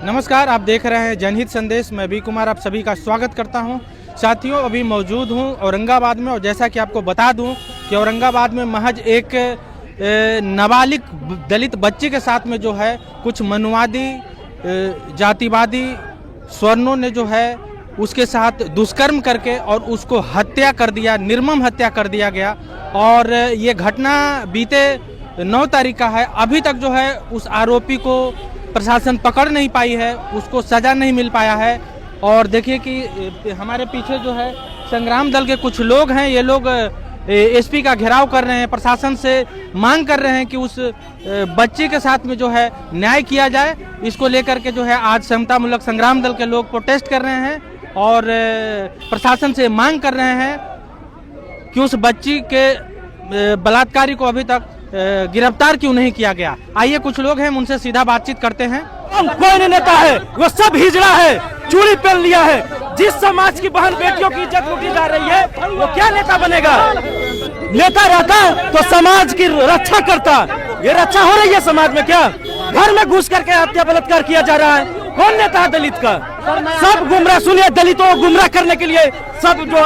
नमस्कार, आप देख रहे हैं जनहित संदेश। मैं बी कुमार आप सभी का स्वागत करता हूं। साथियों, अभी मौजूद हूं औरंगाबाद में और जैसा कि आपको बता दूं कि औरंगाबाद में महज एक नाबालिग दलित बच्चे के साथ में जो है कुछ मनुवादी जातिवादी स्वर्णों ने जो है उसके साथ दुष्कर्म करके और उसको हत्या कर दिया, निर्मम हत्या कर दिया गया। और ये घटना बीते 9 तारीख का है। अभी तक जो है उस आरोपी को प्रशासन पकड़ नहीं पाई है, उसको सज़ा नहीं मिल पाया है। और देखिए कि हमारे पीछे जो है संग्राम दल के कुछ लोग हैं, ये लोग एसपी का घेराव कर रहे हैं, प्रशासन से मांग कर रहे हैं कि उस बच्चे के साथ में जो है न्याय किया जाए। इसको लेकर के जो है आज समतामूलक संग्राम दल के लोग प्रोटेस्ट कर रहे हैं और प्रशासन से मांग कर रहे हैं कि उस बच्ची के बलात्कारी को अभी तक गिरफ्तार क्यों नहीं किया गया। आइए कुछ लोग हैं, उनसे सीधा बातचीत करते हैं। कोई नहीं नेता है, वो सब हिजड़ा है, चूड़ी पहन लिया है। जिस समाज की बहन बेटियों की इज्जत लूटी जा रही है वो क्या नेता बनेगा? नेता रहता तो समाज की रक्षा करता। ये रक्षा हो रही है समाज में क्या? घर में घुस करके हत्या बलात्कार किया जा रहा है। कौन नेता है दलित का? सब गुमराह। सुनिए, दलितों को गुमराह करने के लिए सब जो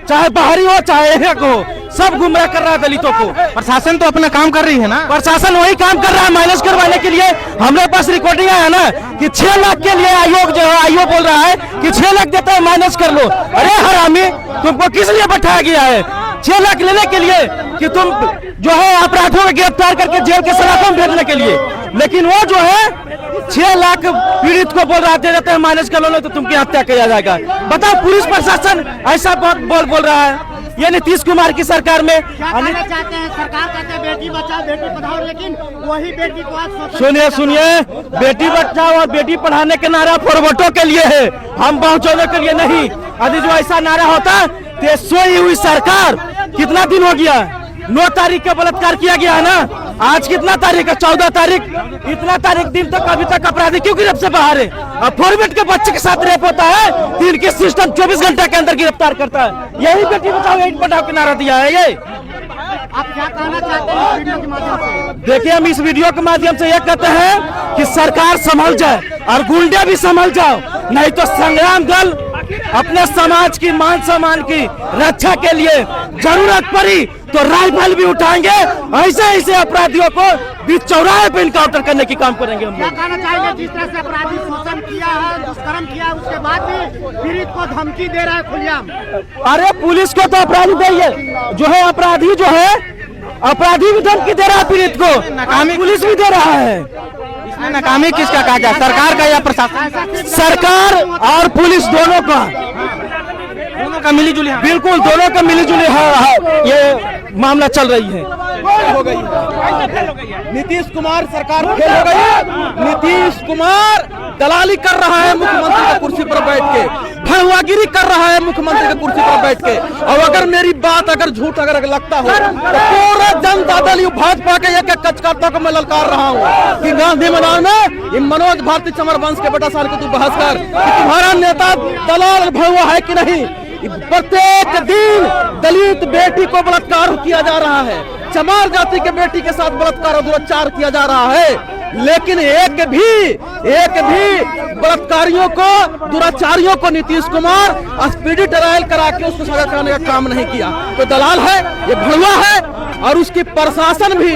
चाहे बाहरी हो चाहे एक हो, सब गुमराह कर रहा है दलितों को। प्रशासन तो अपना काम कर रही है ना, प्रशासन वही काम कर रहा है माइनस करवाने के लिए। हमारे पास रिकॉर्डिंग है ना कि 6 लाख के लिए आयोग जो है आयोग बोल रहा है कि 6 लाख देता है माइनस कर लो। अरे हरामी, तुमको किस लिए बैठाया गया है 6 लाख लेने के लिए? कि तुम जो है अपराधियों को गिरफ्तार करके जेल के सलाखों में भेजने के लिए। लेकिन वो जो है 6 लाख पीड़ित को बोल रहा देते हैं माइनस कर लो तो तुमकी हत्या किया जाएगा। बताओ, पुलिस प्रशासन ऐसा बहुत बोल रहा है। ये नीतीश कुमार की सरकार में क्या कहना चाहते हैं? सरकार कहते हैं बेटी बचाओ बेटी पढ़ाओ, लेकिन वही बेटी को आज सुनिए, बेटी बचाओ और बेटी पढ़ाने के नारा फॉरवर्डों के लिए है, हम पहुंचाने के लिए नहीं। यदि जो ऐसा नारा होता तो सोई हुई सरकार कितना दिन हो गया? 9 तारीख का बलात्कार किया गया है ना। आज कितना तारीख है? 14 तारीख। इतना तारीख दिन तक अभी तक अपराधी क्यों गिरफ्त से बाहर है? अब फॉरवर्ड के बच्चे के साथ रेप होता है तो इनके सिस्टम 24 घंटे के अंदर गिरफ्तार करता है। यही बेटी बचाओ बेटी पढ़ाओ के नारा दिया है। ये आप क्या कहना चाहते हैं इस वीडियो के माध्यम से? देखिए, हम इस वीडियो के माध्यम से यह कहते हैं कि सरकार संभल जाए और गुंडे भी संभल जाओ, नहीं तो संग्राम दल अपने समाज की मान सम्मान की रक्षा के लिए जरूरत पड़ी तो राइफल भी उठाएंगे। ऐसे अपराधियों को बीच चौराहे पे इनकाउंटर करने की काम करेंगे हम क्या लोग। कहना चाहेंगे? जिस तरह से अपराधी शोषण किया है, दुष्कर्म किया, उसके बाद भी पीड़ित को धमकी दे रहा है खुलेआम। अरे पुलिस को तो अपराधी दे, जो है अपराधी जो है अपराधी भी धमकी दे रहा है पीड़ित को, नाकामी पुलिस भी दे रहा है। इसमें नाकामी किसका कहा जाए, सरकार का या प्रशासन? सरकार और पुलिस दोनों का मिलीजुली। बिल्कुल दोनों का मिलीजुली ये मामला चल रही है। हो गई नीतीश कुमार सरकार फेल हो गई। नीतीश कुमार दलाली कर रहा है मुख्यमंत्री की कुर्सी पर बैठ के, भड़वागिरी कर रहा है मुख्यमंत्री की कुर्सी पर बैठ के। और अगर मेरी बात अगर झूठ अगर लगता हो तो पूरा जनता दल भाजपा के एक कार्यकर्ता को मैं ललकार रहा हूँ कि गांधी मैदान में ये मनोज भारती चमर वंश के बेटा साल के तू बहस कर कि तुम्हारा नेता दलाल भड़वा है कि नहीं। प्रत्येक दिन दलित बेटी को बलात्कार किया जा रहा है, चमार जाति के बेटी के साथ बलात्कार और दुराचार किया जा रहा है। लेकिन एक भी बलात्कारियों को दुराचारियों को नीतीश कुमार स्पीडी ट्रायल करा के उसको सजा कराने का काम नहीं किया। तो दलाल है, ये भड़वा है। और उसकी प्रशासन भी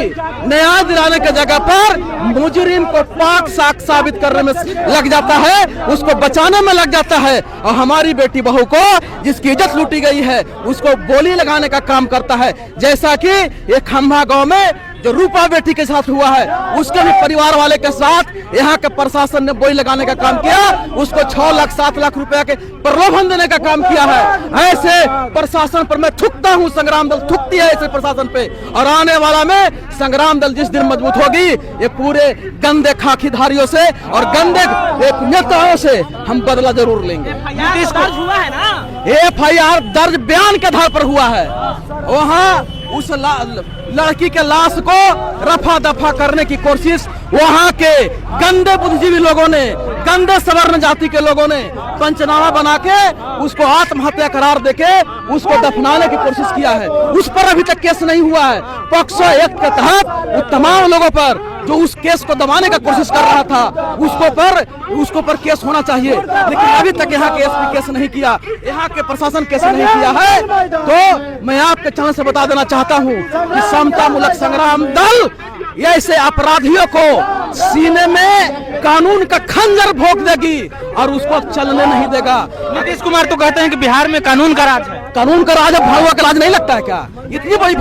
न्याय दिलाने की जगह पर मुजरिम को पाक साख साबित करने में लग जाता है, उसको बचाने में लग जाता है। और हमारी बेटी बहू को जिसकी इज्जत लूटी गई है उसको बोली लगाने का काम करता है। जैसा कि एक खंभा गांव में जो रूपा बेटी के साथ हुआ है, उसके भी परिवार वाले के साथ यहाँ के प्रशासन ने बोली लगाने का काम किया, उसको 6 लाख 7 लाख रुपया के प्रलोभन देने का काम किया है। ऐसे प्रशासन पर मैं थूकता हूँ, संग्राम दल थूकती है ऐसे प्रशासन पे। और आने वाला में संग्राम दल जिस दिन मजबूत होगी, ये पूरे गंदे खाकीधारियों से और गंदे नेताओं से हम बदला जरूर लेंगे। FIR दर्ज बयान के आधार पर हुआ है। वहाँ उस लड़की के लाश को रफा दफा करने की कोशिश वहाँ के गंदे बुद्धिजीवी लोगों ने, गंदे सवर्ण जाति के लोगों ने पंचनामा बना के उसको आत्महत्या करार देके उसको दफनाने की कोशिश किया है। उस पर अभी तक केस नहीं हुआ है। पॉक्सो एक्ट के तहत तमाम लोगों पर जो उस केस को दबाने का कोशिश कर रहा था, उसको पर केस होना चाहिए। लेकिन अभी तक यहाँ के एसपी केस नहीं किया, यहाँ के प्रशासन केस नहीं किया है। तो मैं आपके चैनल से बता देना चाहता हूँ कि समता मूलक संग्राम दल ऐसे अपराधियों को सीने में कानून का खंजर भोंक देगी और उसको चलने नहीं देगा। नीतीश कुमार तो कहते हैं कि बिहार में कानून का राज है। कानून का राज भड़ुआ का राज नहीं लगता है क्या? इतनी बड़ी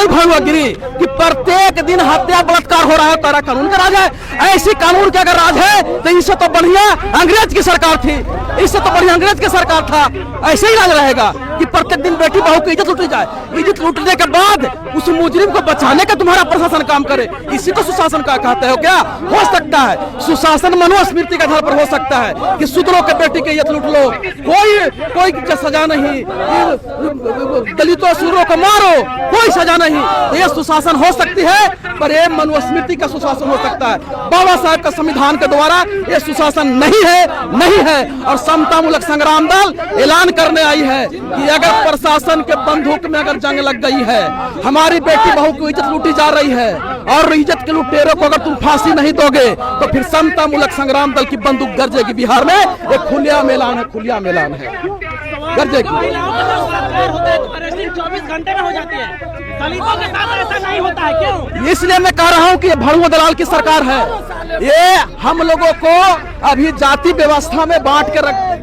भड़ुआगिरी कि प्रत्येक दिन हत्या बलात्कार हो रहा है, तारा कानून का राज है। ऐसी कानून का अगर राज है तो इससे तो बढ़िया अंग्रेज की सरकार थी, इससे तो बढ़िया अंग्रेज की सरकार था। ऐसे ही राज रहेगा कि प्रत्येक दिन बेटी बहू की इज्जत लूटी जाए, इज्जत लूटने के बाद उस मुजरिम को बचाने का तुम्हारा प्रशासन काम करे, इसी को सुशासन का कहते हो क्या? हो सकता है सुशासन मनुस्मृति के आधार पर हो सकता है कि शूद्रों के बेटी की इज्जत लूट लो, कोई सजा नहीं, दलितों शूद्रों को मारो, कोई सजा नहीं। ये सुशासन हो सकती है, पर ये मनुस्मृति का सुशासन हो सकता है। बाबा साहब का संविधान के द्वारा ये सुशासन नहीं है। और समता मूलक संग्राम दल ऐलान करने आई है कि अगर प्रशासन के बंदूक में अगर जंग लग गई है, हमारी बेटी बहू की इज्जत लूटी जा रही है और इज्जत के लुटेरों को अगर तुम फांसी नहीं दोगे तो फिर समता मूलक संग्राम दल की बंदूक गरजेगी। बिहार में एक खुलिया ऐलान है, गरजेगी। 24 घंटे में हो जाती है, दलितों के साथ ऐसा नहीं होता है, क्यों? इसलिए मैं कह रहा हूँ कि ये भड़ुआ दलाल की सरकार है। ये हम लोगों को अभी जाति व्यवस्था में बांट के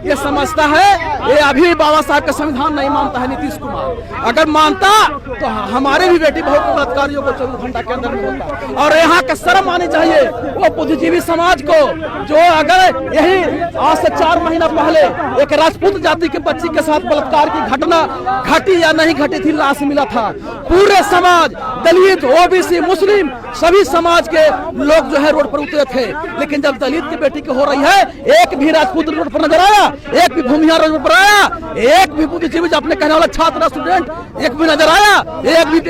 ये समझता है। ये अभी बाबा साहब का संविधान नहीं मानता है नीतीश कुमार। अगर मानता तो हमारे भी बेटी बहू बलात्कारियों को 24 घंटा के अंदर में होता। और यहाँ का शर्म आनी चाहिए वो बुद्धिजीवी समाज को, जो अगर यही आज से 4 महीना पहले एक राजपूत जाति के बच्ची के साथ बलात्कार की घटना घटी या नहीं घटी थी, लाश मिला था, पूरे समाज दलित, ओबीसी, मुस्लिम सभी समाज के लोग जो है रोड पर उतरे थे। लेकिन जब दलित की बेटी की हो रही है, एक भी राजपूत रोड पर नजर आया, एक भी भूमिहार रोड पर आया, एक भी बुद्धिजीवी अपने कहने वाला छात्र स्टूडेंट एक भी नजर आया, एक भी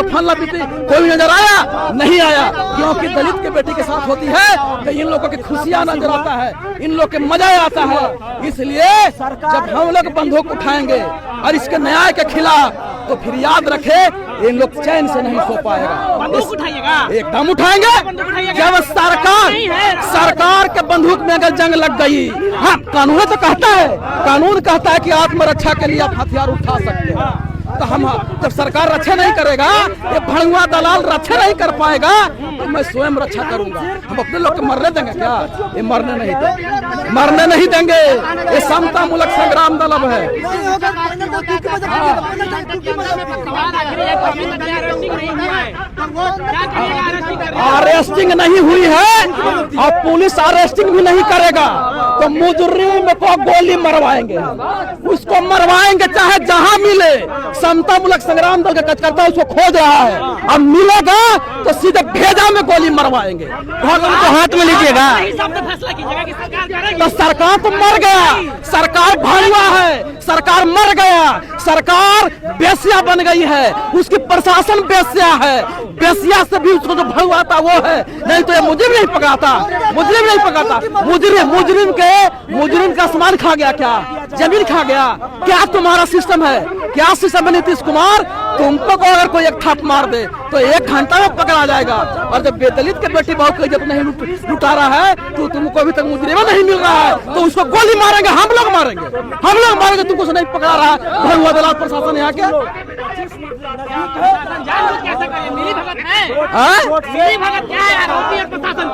फलना बीपी कोई भी नजर आया? नहीं आया, क्योंकि दलित के बेटी के साथ होती है तो इन लोगों की खुशियां नजर आता है, इन लोग के मजा आता है। इसलिए जब हम लोग बंदूक उठाएंगे और इसके न्याय के खिलाफ, तो फिर याद रखे इन लोग चैन से नहीं सो पाएगा। बंदूक उठाइएगा, एकदम उठाएंगे। जब सरकार के बंदूक में अगर जंग लग गई, हाँ कानून तो कहता है, कानून कहता है कि आत्मरक्षा के लिए आप हथियार उठा सकते हैं। तो हम जब सरकार रक्षा नहीं करेगा, ये भड़ुआ दलाल रक्षा नहीं कर पाएगा, तो मैं स्वयं रक्षा करूंगा। हम अपने लोग को मरने देंगे क्या? ये मरने नहीं देंगे। ये समता मूलक संग्राम दल अब है। अरेस्टिंग नहीं हुई है और पुलिस अरेस्टिंग भी नहीं करेगा तो मुजरिम को गोली मरवाएंगे, उसको मरवाएंगे चाहे जहां मिले। समता मूलक संग्राम दल का कार्यकर्ता उसको खोज रहा है, अब मिलेगा तो सीधे भेजा में गोली मरवाएंगे। तो हाथ में लीजिएगा तो सरकार तो मर गया, सरकार भड़ुआ है, सरकार मर गया, सरकार बेस्या बन गई है, उसकी प्रशासन बेस्या है। बेस्या से भी उसको जो भड़ुआ था वो है, नहीं तो ये मुजरिम नहीं पकड़ाता। मुजरिम का सामान खा गया, क्या जमीन खा गया? क्या तुम्हारा सिस्टम है? क्या सिस्टम है नीतीश कुमार? तुमको अगर कोई एक थाप मार दे तो 1 घंटा में पकड़ा जाएगा, और जब बेदलित के बेटी बहू को इज्जत नहीं लुटा रहा है तो तुमको अभी तक मुजरिम नहीं मिल रहा है तो उसको गोली मारेंगे, हम लोग मारेंगे, तुमको नहीं पकड़ा रहा है भड़ुआ दलाल प्रशासन यहाँ के।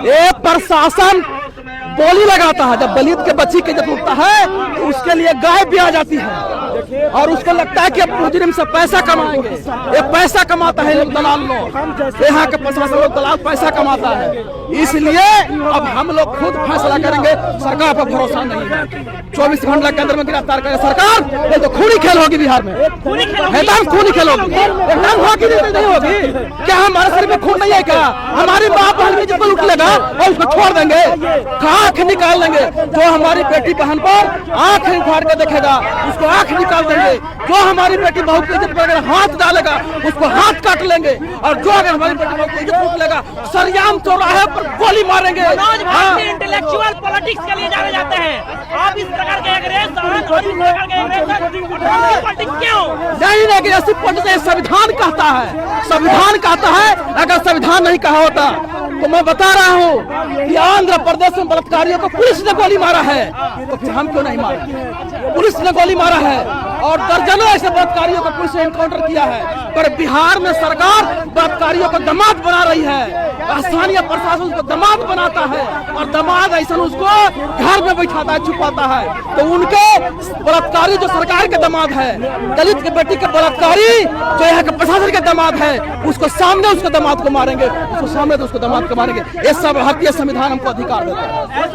ये प्रशासन बोली लगाता है, जब दलित के बच्ची की इज्जत उठता है तो उसके लिए गाय भी आ जाती है और उसको लगता है कि अब मुजरिम से पैसा कमाएंगे। ये पैसा कमाता है लोग, दलाल लोग, यहाँ के प्रशासन लोग दलाल पैसा कमाता है। इसलिए अब हम लोग खुद फैसला करेंगे, सरकार पर भरोसा नहीं है। 24 घंटे के अंदर में गिरफ्तार करें सरकार, ये तो खूनी खेल होगी बिहार में, एकदम खूनी खेल होगी, एकदम हॉकी नहीं होगी। क्या हमारे शरीर में खून नहीं है क्या? हमारी बाप बहन की जिसको लूट लेगा और उसको छोड़ देंगे, आंख निकाल लेंगे। जो हमारी बेटी बहन पर आंख उखाड़ के देखेगा उसको आंख निकाल देंगे। जो हमारी बेटी बहू की इज्जत पर अगर हाथ डालेगा उसको हाथ काट लेंगे, और जो अगर हमारी बेटी बहू की इज्जत पूछ लेगा सरियाम चौराहे पर गोली मारेंगे। इंटेलेक्चुअल पॉलिटिक्स के लिए जाने जाते हैं। आप इस प्रकार के एग्रेशन और इस प्रकार के एग्रेशन पॉलिटिक्स क्यों? नहीं ऐसी पॉलिटिक्स संविधान कहता है, संविधान कहता है। अगर संविधान नहीं कहा होता तो मैं बता रहा हूँ कि आंध्र प्रदेश में बलात्कारियों को पुलिस ने गोली मारा है, तो फिर हम क्यों नहीं मारे? पुलिस ने गोली मारा है और दर्जनों ऐसे बलात्कारियों को पुलिस ने एनकाउंटर किया है, पर बिहार में सरकार बलात्कारियों को दामाद बना रही है। स्थानीय प्रशासन उसको दामाद बनाता है और दामाद ऐसा उसको घर में बैठाता है, छुपाता है। तो उनके बलात्कारी जो सरकार के दामाद है, दलित के बेटी के बलात्कारी जो यहाँ के प्रशासन के दामाद है, उसको सामने उसको दामाद को मारेंगे, उसको सामने तो उसको दामाद को मारेंगे। ये सब भारतीय संविधान हमको अधिकार देता है।